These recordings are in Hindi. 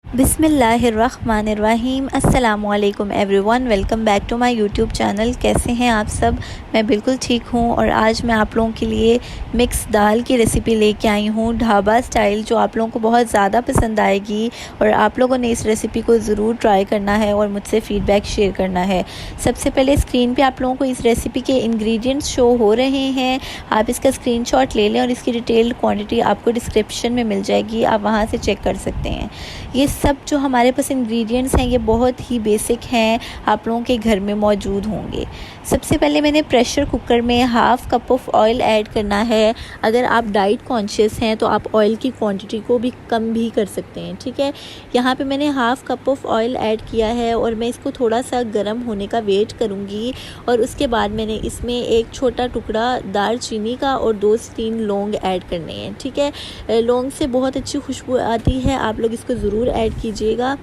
बिस्मिल्लाहिर्रहमानिर्रहीम। अस्सलामुअलैकुम everyone, welcome back to my YouTube channel. कैसे हैं आप सब? मैं बिल्कुल ठीक हूँ और आज मैं आप लोगों के लिए मिक्स दाल की रेसिपी लेके आई हूँ, ढाबा स्टाइल, जो आप लोगों को बहुत ज़्यादा पसंद आएगी और आप लोगों ने इस रेसिपी को ज़रूर ट्राई करना है और मुझसे फ़ीडबैक शेयर करना है। सबसे पहले स्क्रीन पर आप लोगों को इस रेसिपी के इंग्रेडिएंट्स शो हो रहे हैं, आप इसका स्क्रीनशॉट ले लें और इसकी डिटेल्ड क्वांटिटी आपको डिस्क्रिप्शन में मिल जाएगी, आप वहाँ से चेक कर सकते हैं। ये सब जो हमारे पास इंग्रेडिएंट्स हैं ये बहुत ही बेसिक हैं, आप लोगों के घर में मौजूद होंगे। सबसे पहले मैंने प्रेशर कुकर में half cup of oil add करना है। अगर आप डाइट कॉन्शियस हैं तो आप ऑयल की क्वांटिटी को भी कम भी कर सकते हैं, ठीक है। यहाँ पे मैंने half cup of oil add किया है और मैं इसको थोड़ा सा गर्म होने का वेट करूँगी और उसके बाद मैंने इसमें एक छोटा टुकड़ा दालचीनी का और 2 से 3 लौंग ऐड करने हैं, ठीक है। लौंग से बहुत अच्छी खुशबू आती है, आप लोग इसको ज़रूर ऐड कीजिएगा।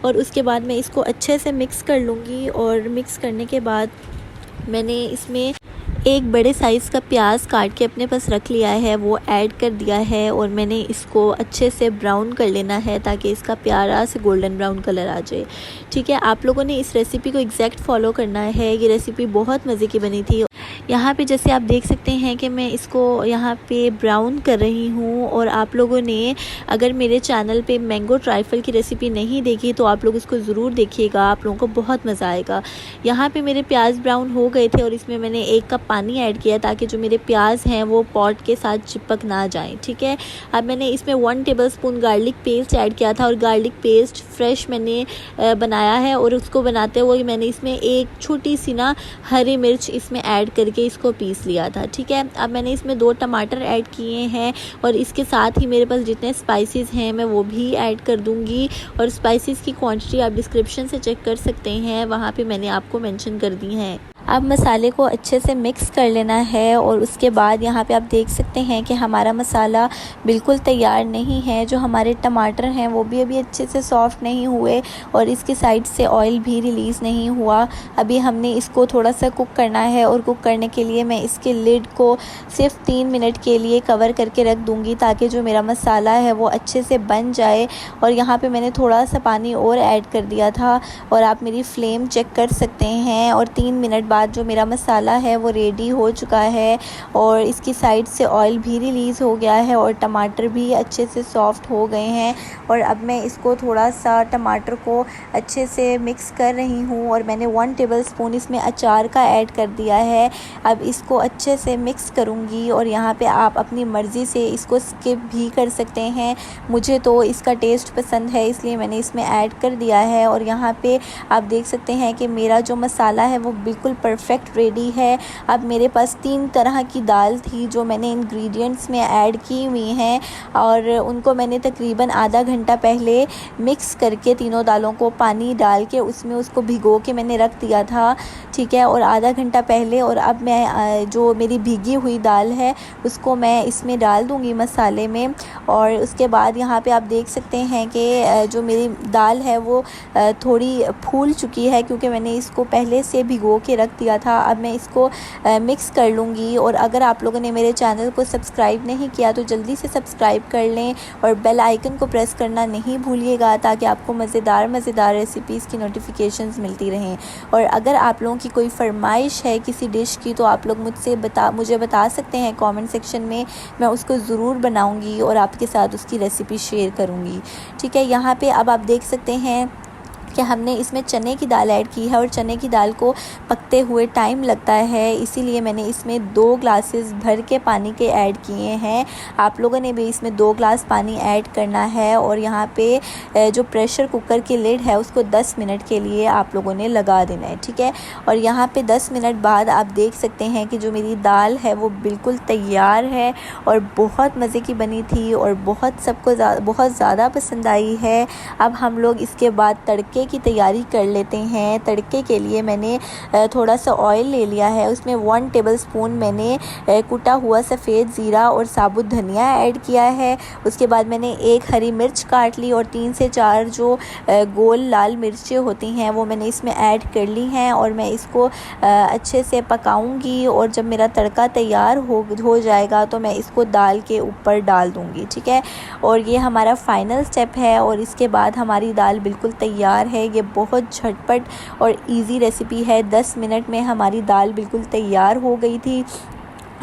और उसके बाद मैं इसको अच्छे से मिक्स कर लूँगी और मिक्स करने के बाद मैंने इसमें एक बड़े साइज़ का प्याज काट के अपने पास रख लिया है, वो ऐड कर दिया है और मैंने इसको अच्छे से ब्राउन कर लेना है ताकि इसका प्यारा से गोल्डन ब्राउन कलर आ जाए, ठीक है। आप लोगों ने इस रेसिपी को एग्जैक्ट फॉलो करना है। ये रेसिपी बहुत मज़े की बनी थी। यहाँ पे जैसे आप देख सकते हैं कि मैं इसको यहाँ पे ब्राउन कर रही हूँ और आप लोगों ने अगर मेरे चैनल पे मैंगो ट्राइफल की रेसिपी नहीं देखी तो आप लोग उसको ज़रूर देखिएगा, आप लोगों को बहुत मज़ा आएगा। यहाँ पे मेरे प्याज ब्राउन हो गए थे और इसमें मैंने 1 कप पानी ऐड किया ताकि जो मेरे प्याज हैं वो पॉट के साथ चिपक ना जाएं, ठीक है। अब मैंने इसमें 1 टेबलस्पून गार्लिक पेस्ट ऐड किया था और गार्लिक पेस्ट फ्रेश मैंने बनाया है और उसको बनाते हुए मैंने इसमें एक छोटी सी ना हरी मिर्च इसमें ऐड करके इसको पीस लिया था, ठीक है। अब मैंने इसमें 2 टमाटर ऐड किए हैं और इसके साथ ही मेरे पास जितने स्पाइसेस हैं मैं वो भी ऐड कर दूंगी और स्पाइसेस की क्वांटिटी आप डिस्क्रिप्शन से चेक कर सकते हैं, वहाँ पे मैंने आपको मेंशन कर दी है। अब मसाले को अच्छे से मिक्स कर लेना है और उसके बाद यहाँ पे आप देख सकते हैं कि हमारा मसाला बिल्कुल तैयार नहीं है। जो हमारे टमाटर हैं वो भी अभी अच्छे से सॉफ़्ट नहीं हुए और इसकी साइड से ऑयल भी रिलीज़ नहीं हुआ। अभी हमने इसको थोड़ा सा कुक करना है और कुक करने के लिए मैं इसके लिड को सिर्फ 3 मिनट के लिए कवर करके रख दूँगी ताकि जो मेरा मसाला है वो अच्छे से बन जाए। और यहाँ पर मैंने थोड़ा सा पानी और ऐड कर दिया था और आप मेरी फ्लेम चेक कर सकते हैं। और 3 मिनट बाद जो मेरा मसाला है वो रेडी हो चुका है और इसकी साइड से ऑयल भी रिलीज़ हो गया है और टमाटर भी अच्छे से सॉफ़्ट हो गए हैं। और अब मैं इसको थोड़ा सा टमाटर को अच्छे से मिक्स कर रही हूँ और मैंने 1 टेबलस्पून इसमें अचार का ऐड कर दिया है। अब इसको अच्छे से मिक्स करूँगी और यहाँ पे आप अपनी मर्ज़ी से इसको स्किप भी कर सकते हैं। मुझे तो इसका टेस्ट पसंद है इसलिए मैंने इसमें ऐड कर दिया है। और यहाँ पे आप देख सकते हैं कि मेरा जो मसाला है वो बिल्कुल परफेक्ट रेडी है। अब मेरे पास 3 तरह की दाल थी जो मैंने इंग्रेडिएंट्स में ऐड की हुई हैं और उनको मैंने तकरीबन आधा घंटा पहले मिक्स करके तीनों दालों को पानी डाल के उसमें उसको भिगो के मैंने रख दिया था, ठीक है। और आधा घंटा पहले और अब मैं जो मेरी भीगी हुई दाल है उसको मैं इसमें डाल दूँगी मसाले में। और उसके बाद यहाँ पे आप देख सकते हैं कि जो मेरी दाल है वो थोड़ी फूल चुकी है क्योंकि मैंने इसको पहले से भिगो के रख दिया था। अब मैं इसको मिक्स कर लूँगी और अगर आप लोगों ने मेरे चैनल को सब्सक्राइब नहीं किया तो जल्दी से सब्सक्राइब कर लें और बेल आइकन को प्रेस करना नहीं भूलिएगा ताकि आपको मज़ेदार रेसिपीज़ की नोटिफिकेशंस मिलती रहें। और अगर आप लोगों की कोई फरमाइश है किसी डिश की तो आप लोग मुझे बता सकते हैं कमेंट सेक्शन में, मैं उसको ज़रूर बनाऊँगी और आपके साथ उसकी रेसिपी शेयर करूँगी, ठीक है। यहाँ पर अब आप देख सकते हैं कि हमने इसमें चने की दाल ऐड की है और चने की दाल को पकते हुए टाइम लगता है, इसीलिए मैंने इसमें 2 ग्लासेस भर के पानी के ऐड किए हैं। आप लोगों ने भी इसमें 2 ग्लास पानी ऐड करना है। और यहाँ पे जो प्रेशर कुकर की लिड है उसको 10 मिनट के लिए आप लोगों ने लगा देना है, ठीक है। और यहाँ पे 10 मिनट बाद आप देख सकते हैं कि जो मेरी दाल है वो बिल्कुल तैयार है और बहुत मज़े की बनी थी और सबको बहुत ज़्यादा पसंद आई है। अब हम लोग इसके बाद तड़के तड़के की तैयारी कर लेते हैं। तड़के के लिए मैंने थोड़ा सा ऑयल ले लिया है, उसमें 1 टेबलस्पून मैंने कुटा हुआ सफ़ेद ज़ीरा और साबुत धनिया ऐड किया है। उसके बाद मैंने 1 हरी मिर्च काट ली और 3 से 4 जो गोल लाल मिर्चें होती हैं वो मैंने इसमें ऐड कर ली हैं और मैं इसको अच्छे से पकाऊंगी। और जब मेरा तड़का तैयार हो जाएगा तो मैं इसको दाल के ऊपर डाल दूंगी, ठीक है। और ये हमारा फाइनल स्टेप है और इसके बाद हमारी दाल बिल्कुल तैयार है। ये बहुत झटपट और इजी रेसिपी है, 10 मिनट में हमारी दाल बिल्कुल तैयार हो गई थी।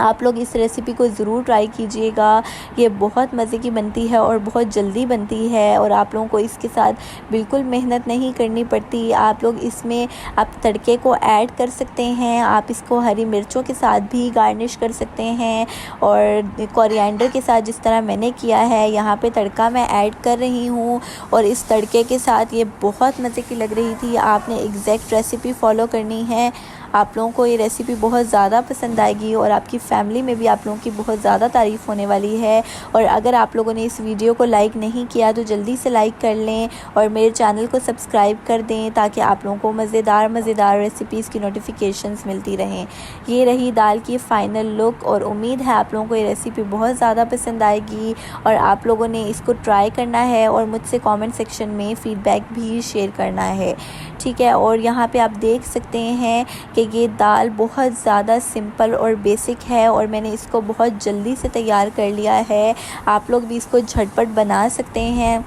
आप लोग इस रेसिपी को ज़रूर ट्राई कीजिएगा। ये बहुत मज़े की बनती है और बहुत जल्दी बनती है और आप लोगों को इसके साथ बिल्कुल मेहनत नहीं करनी पड़ती। आप लोग इसमें आप तड़के को ऐड कर सकते हैं, आप इसको हरी मिर्चों के साथ भी गार्निश कर सकते हैं और कोरिएंडर के साथ, जिस तरह मैंने किया है। यहाँ पे तड़का मैं ऐड कर रही हूँ और इस तड़के के साथ ये बहुत मज़े की लग रही थी। आपने एग्जैक्ट रेसिपी फॉलो करनी है। आप लोगों को ये रेसिपी बहुत ज़्यादा पसंद आएगी और आपकी फ़ैमिली में भी आप लोगों की बहुत ज़्यादा तारीफ़ होने वाली है। और अगर आप लोगों ने इस वीडियो को लाइक नहीं किया तो जल्दी से लाइक कर लें और मेरे चैनल को सब्सक्राइब कर दें ताकि आप लोगों को मज़ेदार रेसिपीज़ की नोटिफिकेशंस मिलती रहें। ये रही दाल की फ़ाइनल लुक और उम्मीद है आप लोगों को ये रेसिपी बहुत ज़्यादा पसंद आएगी और आप लोगों ने इसको ट्राई करना है और मुझसे कमेंट सेक्शन में फ़ीडबैक भी शेयर करना है, ठीक है। और यहाँ पे आप देख सकते हैं कि ये दाल बहुत ज़्यादा सिंपल और बेसिक है और मैंने इसको बहुत जल्दी से तैयार कर लिया है। आप लोग भी इसको झटपट बना सकते हैं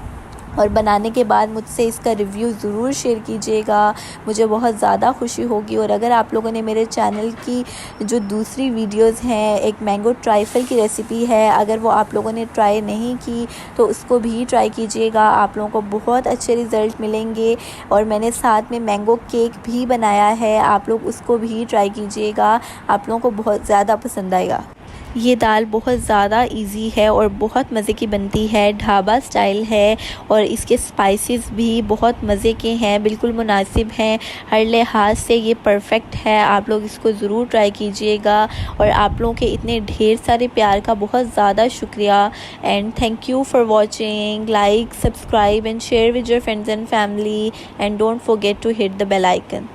और बनाने के बाद मुझसे इसका रिव्यू ज़रूर शेयर कीजिएगा, मुझे बहुत ज़्यादा खुशी होगी। और अगर आप लोगों ने मेरे चैनल की जो दूसरी वीडियोस हैं, एक मैंगो ट्राइफल की रेसिपी है, अगर वो आप लोगों ने ट्राई नहीं की तो उसको भी ट्राई कीजिएगा, आप लोगों को बहुत अच्छे रिज़ल्ट मिलेंगे। और मैंने साथ में मैंगो केक भी बनाया है, आप लोग उसको भी ट्राई कीजिएगा, आप लोगों को बहुत ज़्यादा पसंद आएगा। ये दाल बहुत ज़्यादा इजी है और बहुत मज़े की बनती है, ढाबा स्टाइल है और इसके स्पाइसेस भी बहुत मज़े के हैं, बिल्कुल मुनासिब हैं, हर लिहाज से ये परफेक्ट है। आप लोग इसको ज़रूर ट्राई कीजिएगा और आप लोगों के इतने ढेर सारे प्यार का बहुत ज़्यादा शुक्रिया and thank you for watching. Like, subscribe and share with your friends and family and don't forget to hit the bell icon.